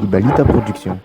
Ibalita Production.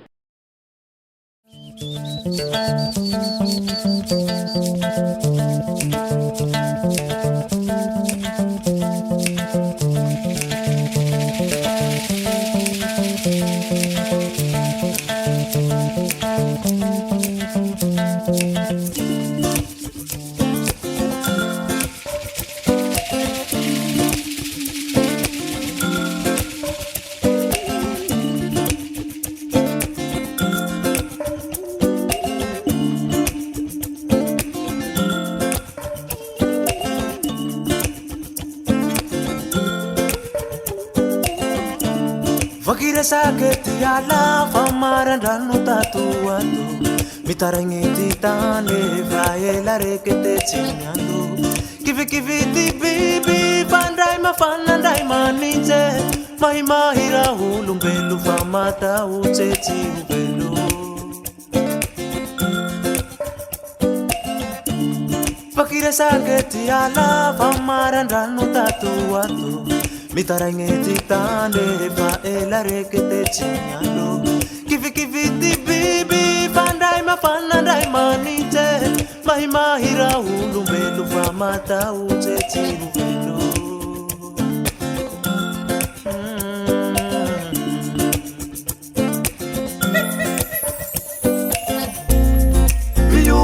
Vakira sakit yala famaran ranu tatuando mitarangiti tane vaela rekete chinyando kivi ti bibi pandai mafanandai maninje mai mahira hulumbelu famata uchechi ubelu Vakira sakit yala famaran ranu tatuando mitarangiti tane vaela rekete chinyando kivi ti bibi pandai mafanandai maninje mai mahira hulumbelu famata uchechi ubelu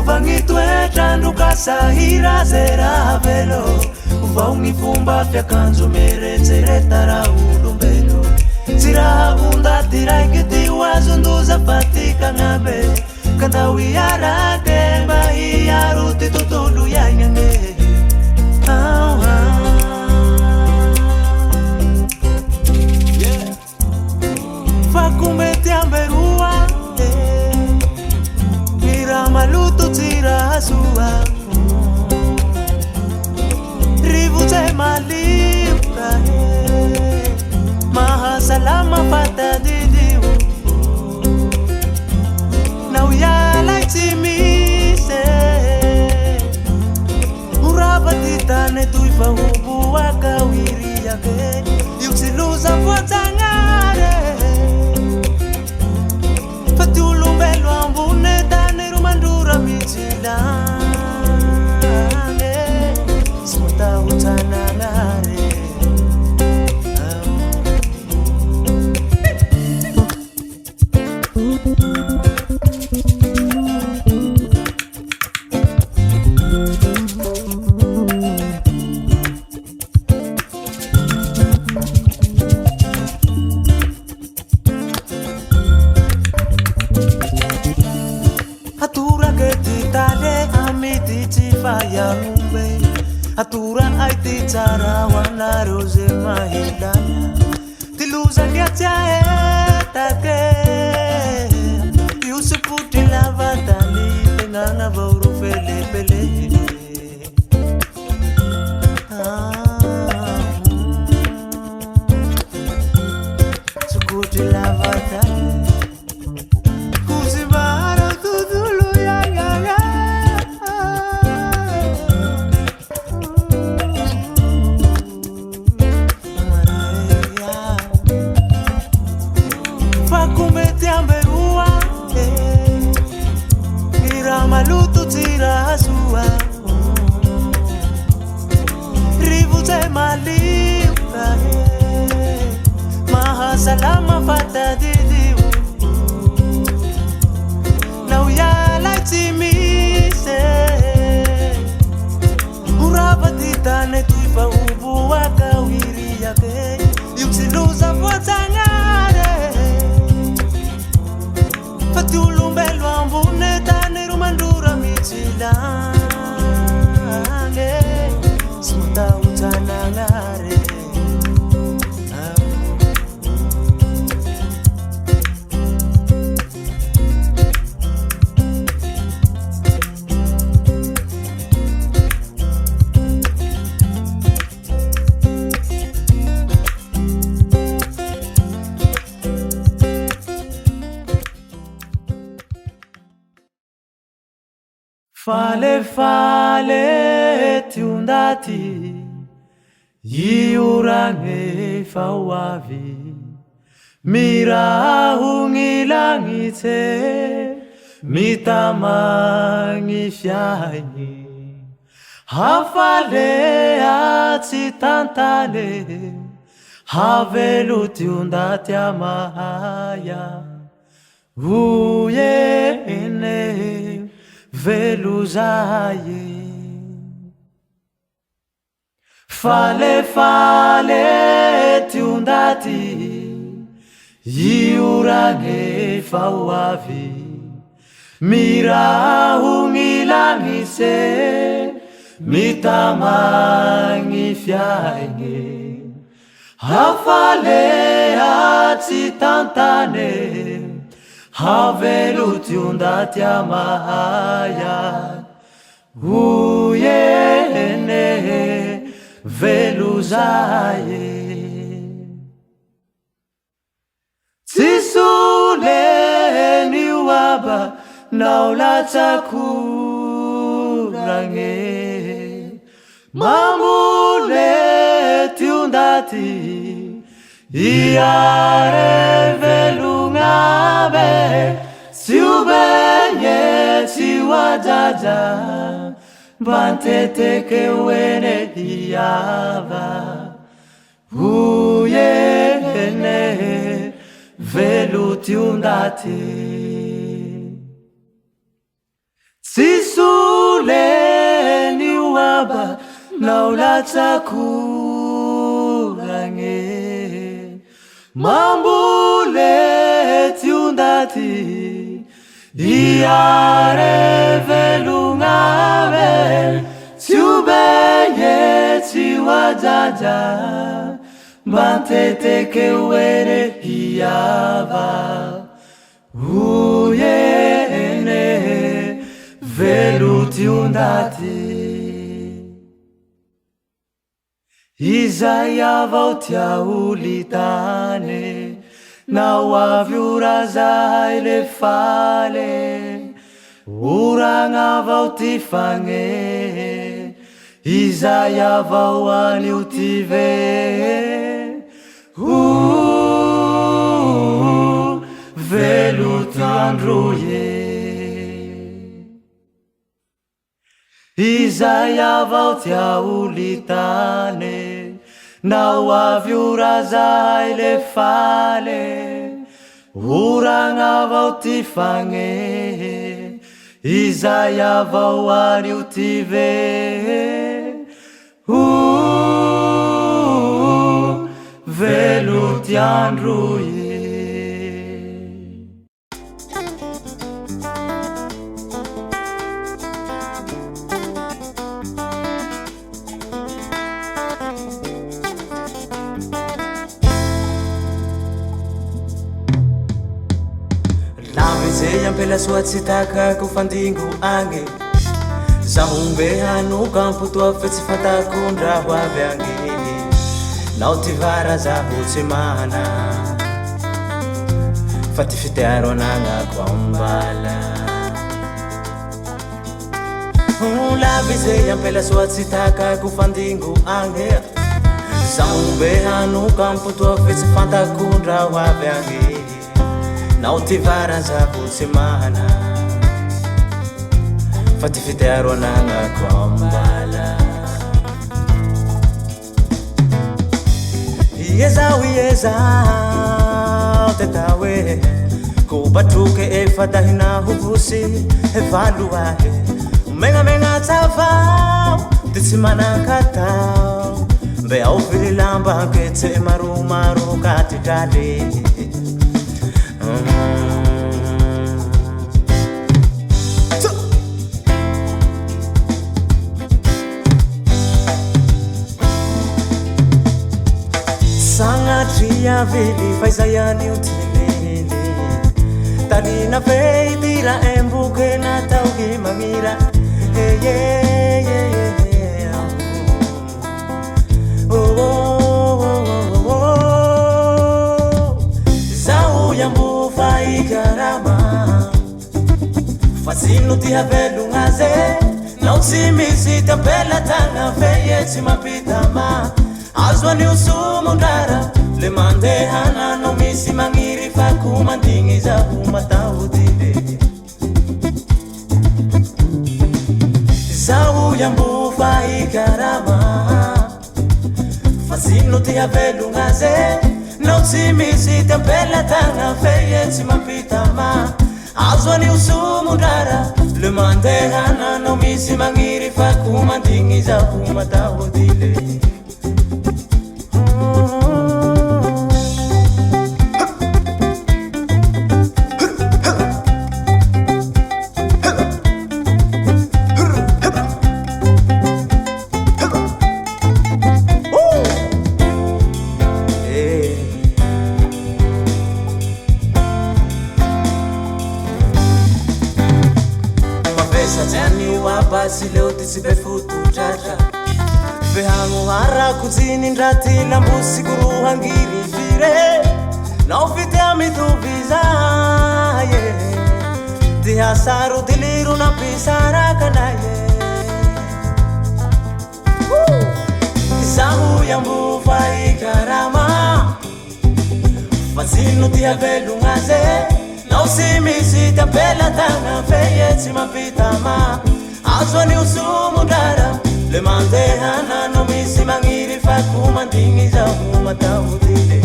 Vangitwe chandu kasahira zera velo Uvaungi fumba fya kanzu meretere tara ulumbelo Zira unda tirai kiti wazunduza patika ngabe Kanda wiyara kemba hiyaruti tutulu ya nyange Fakumeti amberua Maluto tira sua Rivute maliuka Maha salama pata didiu Now ya like me say Urabati ne tuifa hubu waka wiri yake Yuksiluza potangare Fatulumbelo ambune Mandura michilane Smota utananare Atura aiti cara wana rose mahidanya Tiluza kiatia etake Yusuputi lavatali Pengana vauru fele pele Sukuti lavatali Kuzibara tudulu ya Maluto tira sua Rivute maliuka Maha salama fata didiu Now ya like me say Urabati tane tuifa ubu waka wiri yake Yuksiluza potangare Fatulumbelu ambune tane rumandura michilane Smuta utanangare Fale fale tiundati Yiurange fawavi Mirahungi langite mitamangi fiaigny hafale atsy tantane havelo tiondaty amahaya uyene velo zaye fale fale tiondaty iurange fauavi mirahungi langise mitamangi fiaigny hafale atsy tantane havelo tiondaty amahaya uyene velo zaye Sisule waba naulacha kurange mamule tiundati iare velungabe siubenye siwajaja bantete kewene iava uyene velo tiundati Sisule ni waba naulacha kurange mambule tiundati iare velungabe siubenye siwajaja bantete kewene iava uyene velo tiundati Izaya vautia ulitane na wavyura zaile fale uranga vautifange Izaya vauani utive velo tiandruye Izaya vautia ulitane na wavyura zaile fale uranga vautifange Izaya vauani utive velo tiandruye Lavizeya mpela suatsitaka kufandingu ange Zahumbe hanuka mputua fetsi fatakundra wavyange Nautivara za hutsimana Fatifitero nanga kwa mbala Lavizeya mpela suatsitaka kufandingu ange Zahumbe hanuka mputua fetsi fatakundra wavyange Nautivara za hutsimana Fatifitero nanga kwa mbala Yeza tetawe kubatuke efatahina hubusi evaluahe menga tava titsimana kata be aufilamba kete maru katitale Sangatria vili faisayani utilele Talina feitira embuke na taugi mamira Zau yambu faikarama Fasinu tia velungaze Na usimisi tapela tanga feyeti mapitama Azwani usumu ndara le mandehana no misy magniry fa komandigny zaho matahotile zaho iambo fa ikarama fa sino tia velogna ze no tsy misy tampelatagna fe tsy mampitama azo ani usumundrara le mandehana no misy magniry fa komandigny zaho matahotile basi leo tisibe futu chacha Vehangu hara kuzini ndrati na mbusi kuruha ngiri vire na ufite amitu viza Tihasaru diliru na pisara kanaye Isahu yambu fai karama Fasinu tia velu ngaze na usimisi tapela tanga feye timapitama Azwani usumudara le mandehana no misi magiri fa kumandingi zahu matahutile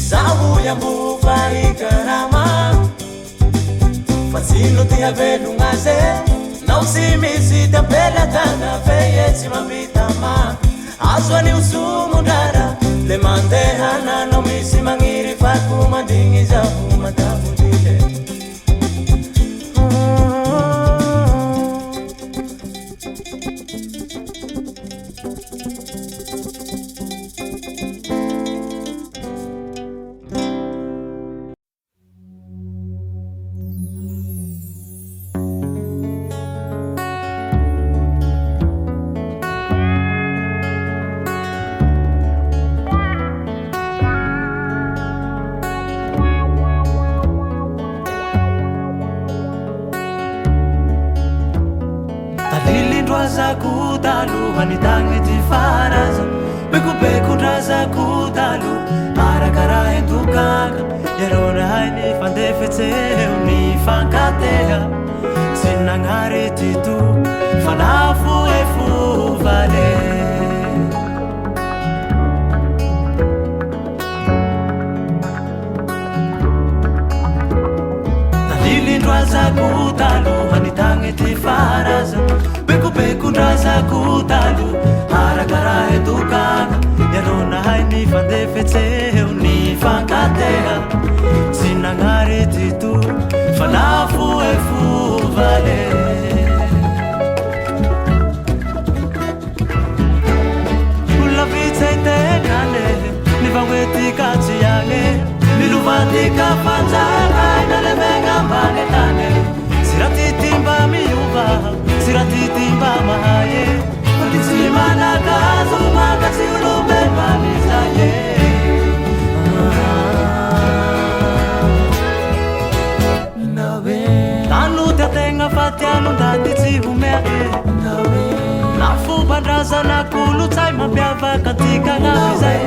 Zahu yambu fa ikarama Fasinu tia velu ngaze na usimisi tapela tanga feye timapitama Azwani usumudara le mandehana no misi magiri fa kumandingi zahu matahutile Kutalu hanitangi ti faraza beku draza kutalu arakara entukaka yerona haini fandefetse uni fankateha sinangare titu fanafu efu vale Dalili draza kutalu hanitangi ti faraza Beku draza kutalu harakara edukana Yerona haini fandefetse uni fankateha Sinangare titu fanafu efu vale Ula vita itengane Nivaweti kati yange Niluvati kafanzanga Inalemenga manetane Siratitimba miyuva Siratitimba mahaye Ulisimana kazu makasi ulumbe mamizaye Tanu tatenga fatianu ndatizi humeke Nafu badraza na kulu taima biava katika ngavizaye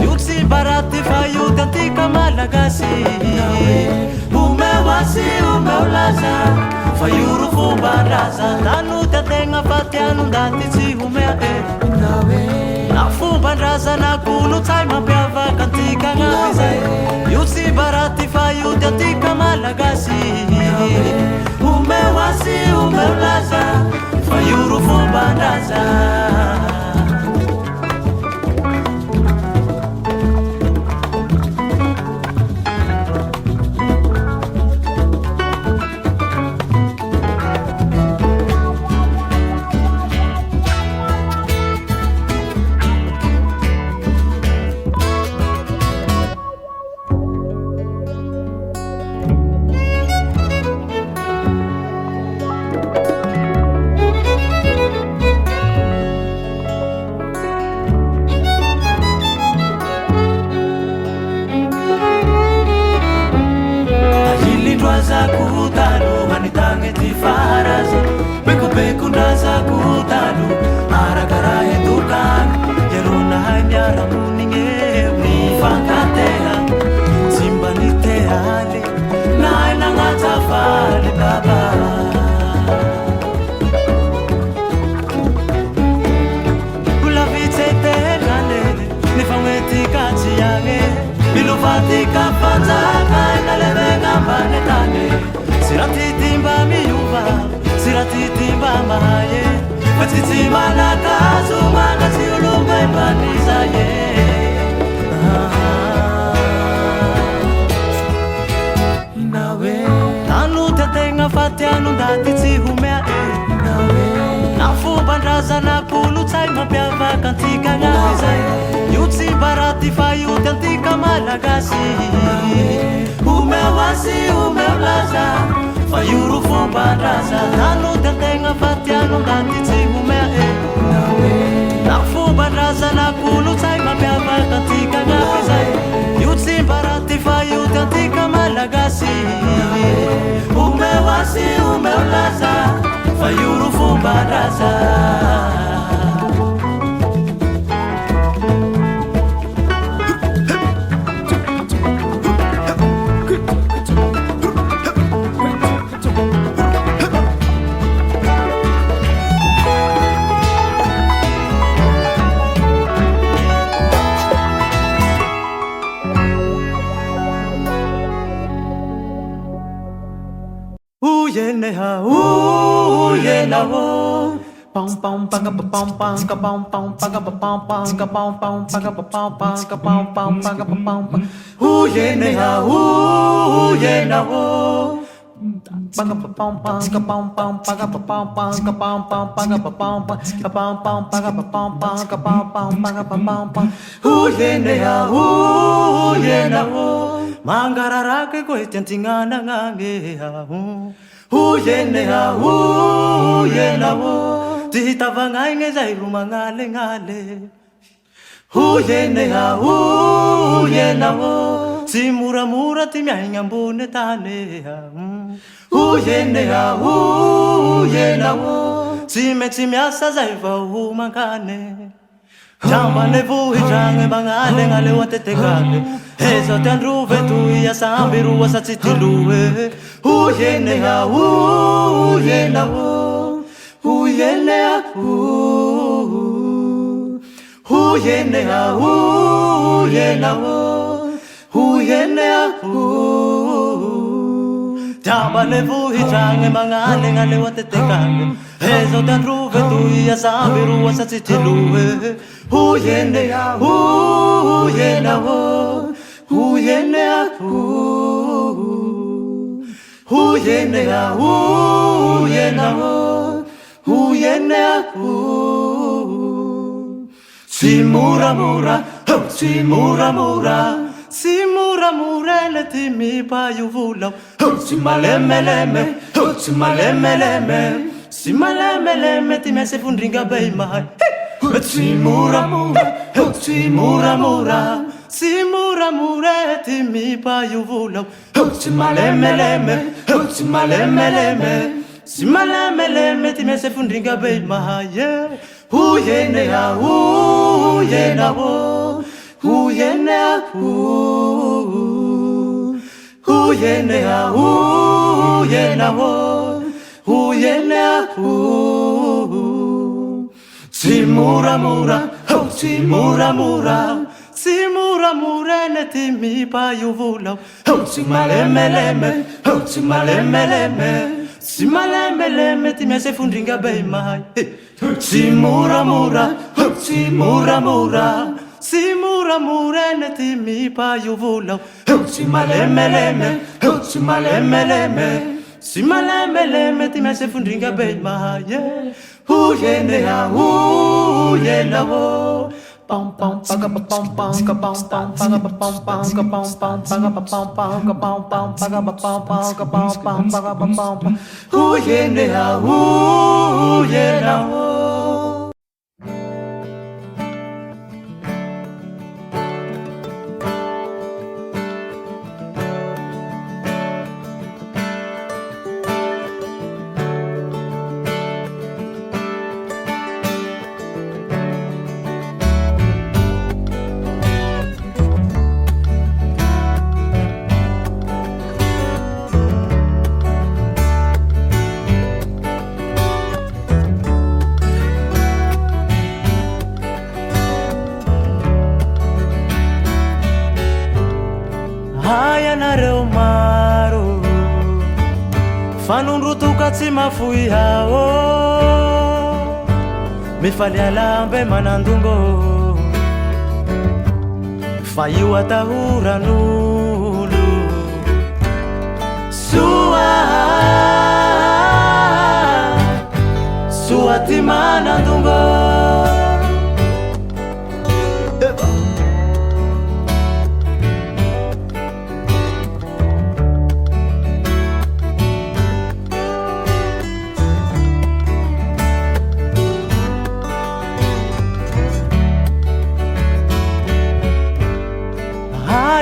Yuksi barati fayu katika malagasi Umewasi umeulaza Fayuru fubaraza Tanu tatenga fatianu ndatizi humeke Nafu badraza na kulu taima biava katika ngavizaye Yuksi barati fayu katika malagasi Umewasi umeulaza Fayuru fubaraza Draza kutalu hanitangi ti faraza Beku draza kutalu harakara edukan tika fanjaka inalemegna ambany tany siratitimba miova siratitimba mahaye fa tsy manakazo magnazy olomba imbanizaye inawe tanota tegna fatiano ndaty tsy homea na fomban-drazana kolotsay mampiavaka antika gn'avy io tsy baraty fa io ty antika malagasy homeo asy homeo laza fa io ro fomban-draza tanota tegna fatiano ndaty tsy homea na fomban-drazana kolotsay mampiavaka antika gn'avy io tsy baraty fa io ty antika malagasy homeo asy homeo laza fa io ro fomban-draza Pom pom paga pom pom ka pom pom paga pom pom ka pom pom paga pom pom ka pom pom paga pom pom yene ha yena ho paga pom pom ka pom pom paga pom pom ka pom pom paga pom pom ka pom pom paga pom pom ka pom pom paga pom pom yene ha yena ho mangararake ko etiantingana ngange ha yene ha yena ho titavagnaigny zay ro magnalegnale yene ha yena ho tsy moramora ty miaigny ambony tany yene ha yena ho tsy maintsy miasa zay vao homankane jambane vohidragny magnalegnale ho atetegale ezao ty androve toy asamby roa sa tsy tiloe yene ha yena ho yene ha yene ha yena ho yene ha jambane vohidragny magnalegnale ho atetegale ezao ty androve toy asamby roa sa tsy tiloe yene ha yena ho yene ha yene ha yena ho yene ha si muramura si muramura si muramura le ti mi paio volau si malemeleme si malemeleme si malemeleme ti me se fundringa bei mai si muramura si muramura si muramura ti mi paio volau si malemeleme si malemeleme si malemeleme ti me se fundringa bei mai yene ha yena ho yene ha yene ha yena ho yene ha si muramura si muramura si muramura ne ti mi paio volau si malemeleme si malemeleme si malemeleme ti me se fundringa bei mai si muramura si muramura si muramura ne ti mi paio volau si malemeleme si malemeleme si malemeleme ti me se fundringa bei mai yene ha yena ho pom pom paga pom pom ka pom pom paga pom pom ka pom pom paga pom pom ka pom pom paga pom pom ka pom pom paga pom pom yene ha yena ho ianareo maro fanondrotoka tsy mafoy hao mifaly alambe manandongo fa io atahoran'olo soa ty manandongo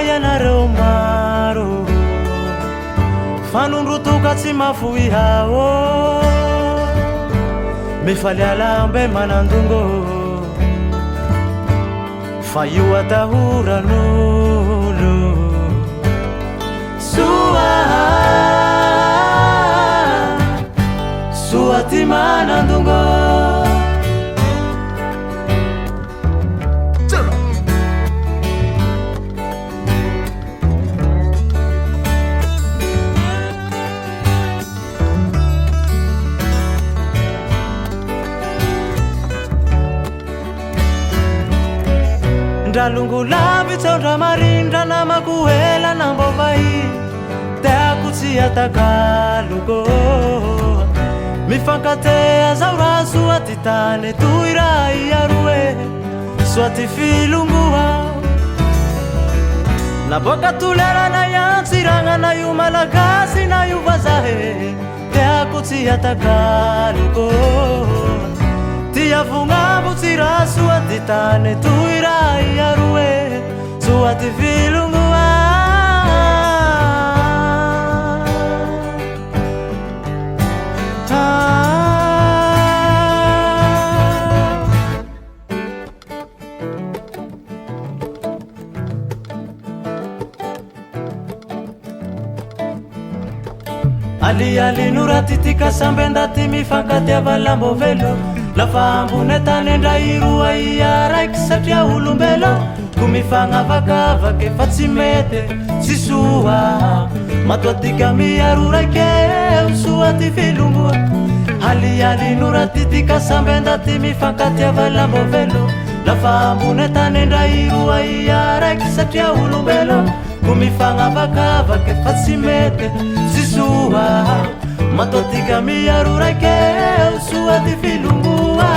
ianareo maro fanondrotoka tsy mafoy hao mifaly alambe manandongo fa io atahoran'olo soa ty manandongo Ndralungu lavitsa ndra marindra namako hela nambovai teako tsy atakaluko mifankatea zao raha soa ty tany toy raha iaroe soa ty filongoa naboaka tolerana iantsiragna na io malagasy na io vazahe teako tsy atakaluko Tiavungabo tira sua di tane tuira iaroe sua di vilungua Ali nuratitika sambendati mifankatiava lambo velo lafa ambone tany ndrairoa iaraiky satria olombelo kumifagnavakavaky fa tsy mety tsy soa matoatika miaro raiky soa ty filongoa aliali nuratitika sambendati mifankatiava lambo velo lafa ambone tany ndrairoa iaraiky satria olombelo kumifagnavakavaky fa tsy mety tsy soa matoatika miaro raiky soa ty filongoa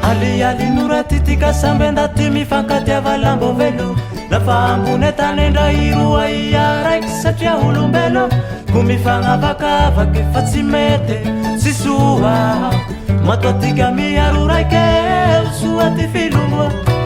aliali nuratitika sambendati mifankatiava lambo velo lafa ambone tany ndrairoa iaraiky satria olombelo kumifagnavakavaky fa tsy mety tsy soa matoatika miaro raiky soa ty filongoa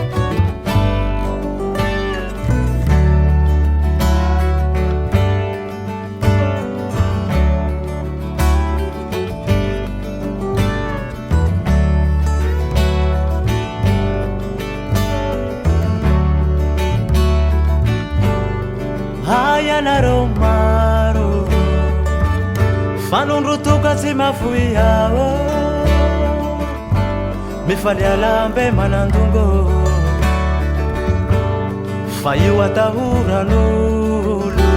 ianareo maro fanondrotoka tsy mafoy hao mifaly alambe manandongo fa io atahoran'olo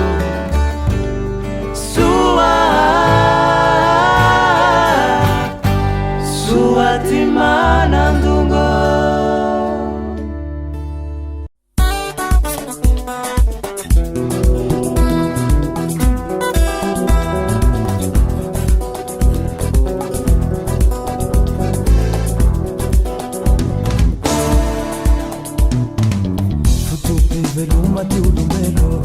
soa ty manandongo veluma ti olombelo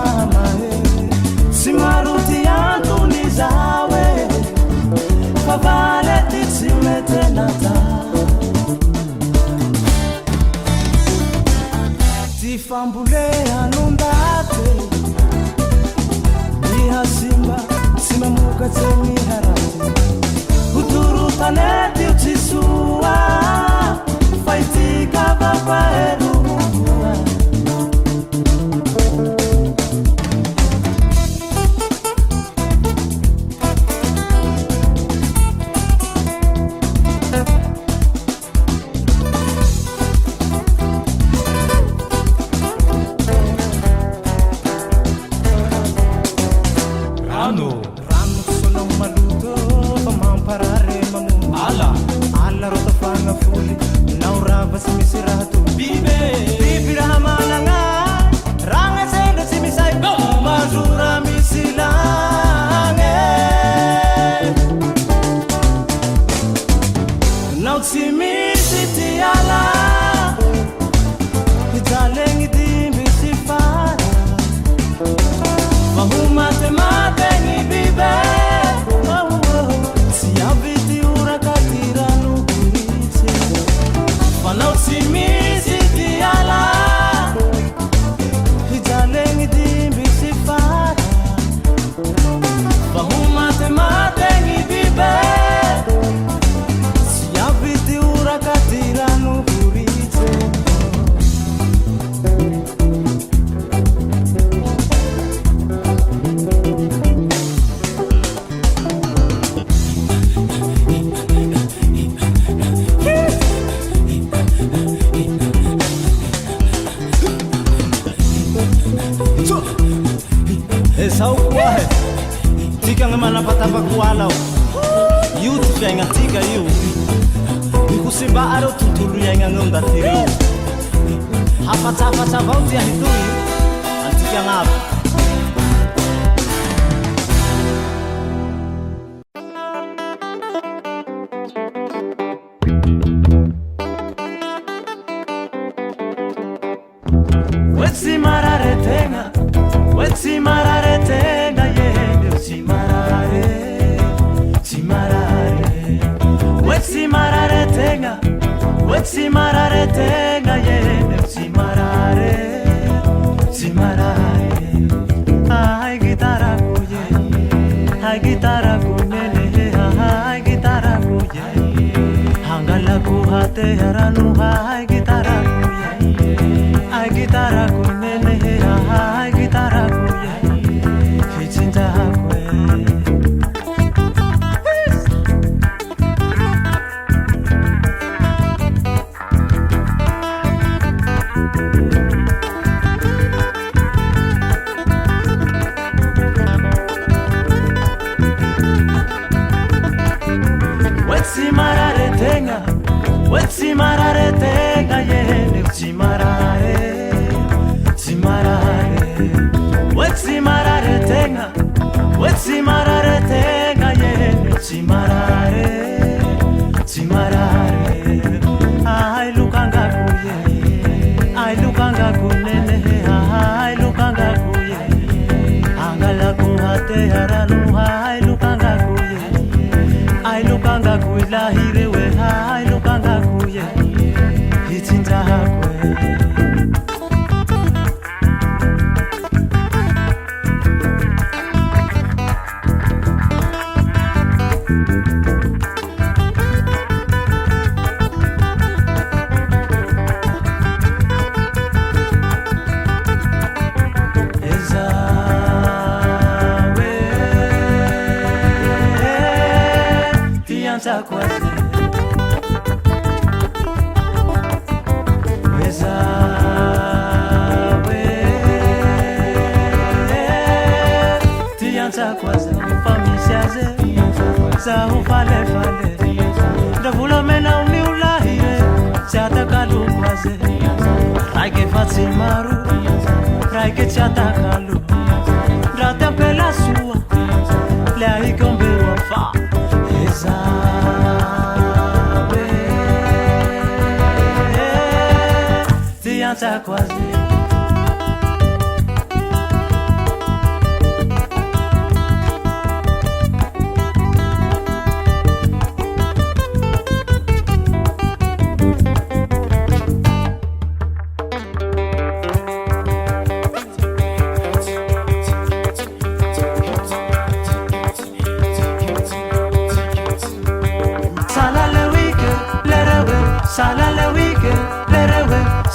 mama simaruti yangu ni zawe favale tisimetenata tifambule anundate ihasimba simemuka teni harate uturutaneti utisua faitika baba erua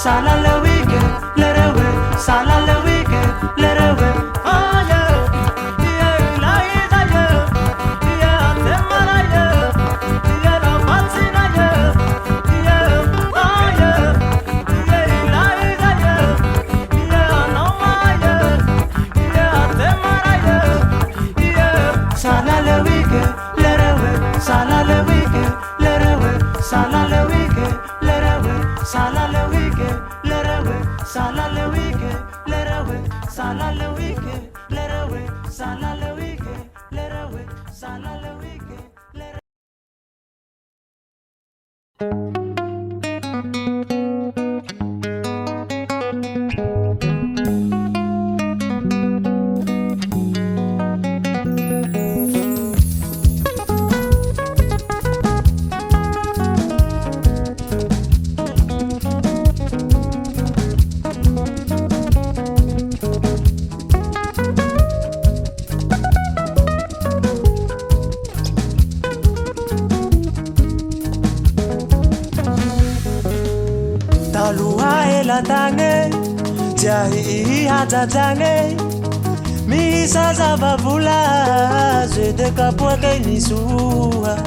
sala le wike lerewe sala le wike lerewe aya ye la ida ye ye temara ye ye la patsina ye ye aya ye la ida ye ye no maya ye temara ye ye sala le wike lerewe sala le wike lerewe sala le wike lerewe sala le wike lerewe sala le wike lerewe sala le wike lerewe sala le wike lerewe sala le wike lerewe tange jahi hata tange misa za babula zede kapwa ke nisua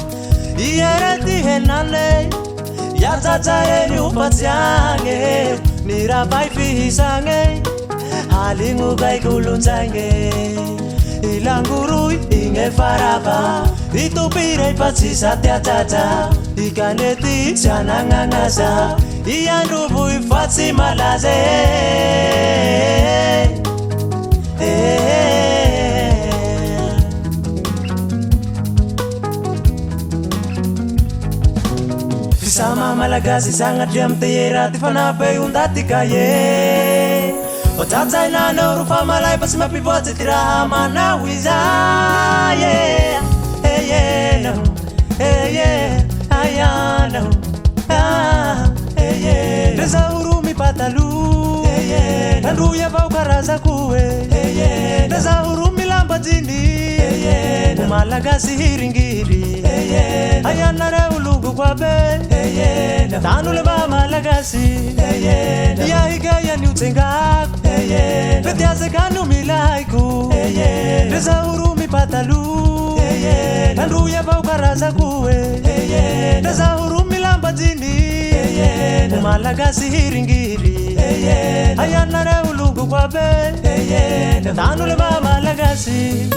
iereti henale ya tata yeni upatiange nirabai fihisange halingu gai kulunzange ilanguru inge faraba itupire patsisa tata ikaneti chanangangasa iyandubu ifatsi malaze Sama malagasi sangat jam tera tifana pe undati kaye Otata ina no rufa malai pas mapi bote tira mana wiza yeah hey yeah no hey yeah ayano Reza urumi patalu Nandu ya bau karaza kuwe Reza urumi lambatini Malagasi hiringiri Ayana re ulugu kwa be Tanu leba malagasi Ya higa ya niutenga Petiase kanu milaiku Reza urumi patalu Nandu ya bau karaza kuwe Reza urumi lambatini Malagasi hiringiri Ayana re ulugu kwa be Tanu leba malagasi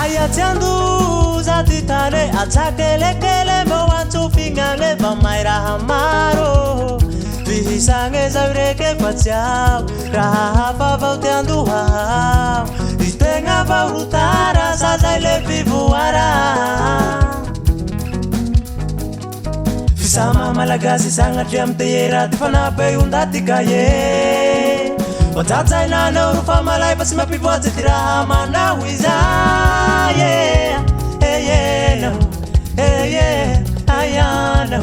Ayatiandu zatitane atakele kele mwantu fingale bamaira hamaro Vihisange zaureke patsiao Rahafa vautiandu hao Istenga vaurutara sazaile vivuara Fisama malagasi sanga jam tera tifana pe undati kaye Otata ina no rufa malai pasi mapi bote tira mana wiza yeah hey yeah no hey yeah ayano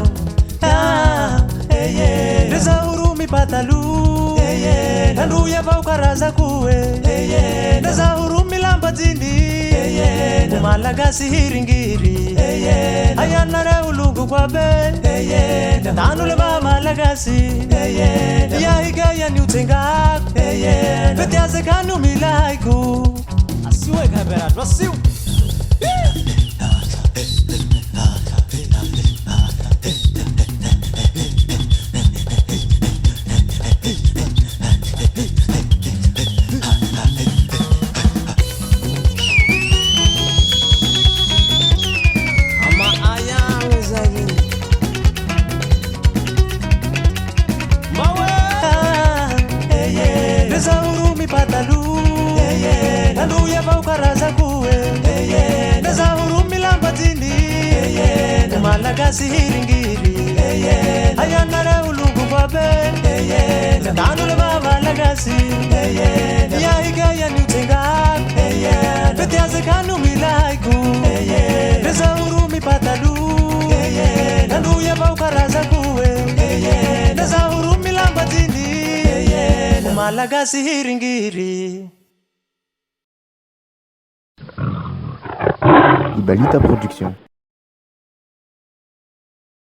hey yeah Reza urumi patalu hey yeah Nandu ya bau karaza kuwe hey yeah Reza urumi lambatini hey yeah Malagasi hiringiri hey yeah Ayana re ulugu kwa be hey yeah Tanu leba malagasi hey yeah Ya higa ya niutenga hey yeah Petiase kanu milaiku Asiwe kabera dwasiu Nandu ya bau karaza kuwe Neza urumi lambatini Malagasi hiringiri Ayana re ulugu kwa be Tanu leba malagasi Ya higa ya niutenga Petiase kanu milaiku Neza urumi patalu Nandu ya bau karaza kuwe Neza urumi lambatini Malagasi hiringiri Ibalita Production.